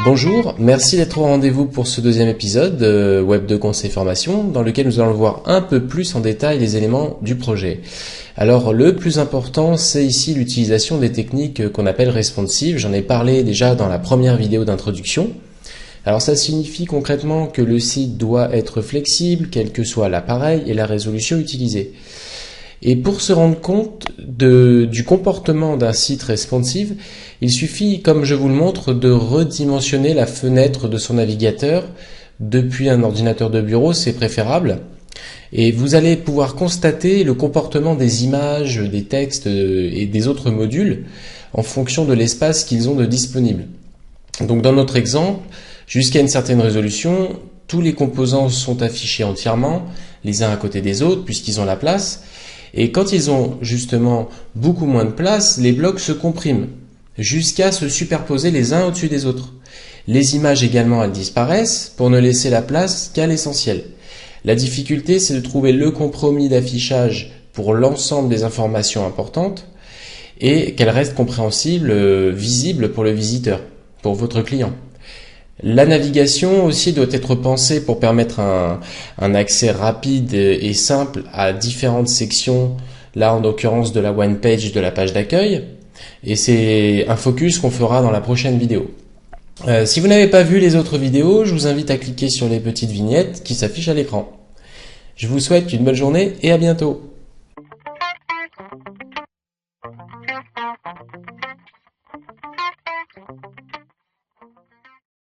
Bonjour, merci d'être au rendez-vous pour ce deuxième épisode de Web 2 Conseil Formation, dans lequel nous allons voir un peu plus en détail les éléments du projet. Alors le plus important, c'est ici l'utilisation des techniques qu'on appelle responsive. J'en ai parlé déjà dans la première vidéo d'introduction. Alors ça signifie concrètement que le site doit être flexible, quel que soit l'appareil et la résolution utilisée. Et pour se rendre compte du comportement d'un site responsive, il suffit, comme je vous le montre, de redimensionner la fenêtre de son navigateur. Depuis un ordinateur de bureau, c'est préférable. Et vous allez pouvoir constater le comportement des images, des textes et des autres modules en fonction de l'espace qu'ils ont de disponible. Donc dans notre exemple, jusqu'à une certaine résolution, tous les composants sont affichés entièrement, les uns à côté des autres, puisqu'ils ont la place. Et quand ils ont justement beaucoup moins de place, les blocs se compriment, jusqu'à se superposer les uns au-dessus des autres. Les images également, elles disparaissent, pour ne laisser la place qu'à l'essentiel. La difficulté, c'est de trouver le compromis d'affichage pour l'ensemble des informations importantes, et qu'elles restent compréhensibles, visibles pour le visiteur, pour votre client. La navigation aussi doit être pensée pour permettre un accès rapide et simple à différentes sections, là en l'occurrence de la one page de la page d'accueil, et c'est un focus qu'on fera dans la prochaine vidéo. Si vous n'avez pas vu les autres vidéos, je vous invite à cliquer sur les petites vignettes qui s'affichent à l'écran. Je vous souhaite une bonne journée et à bientôt.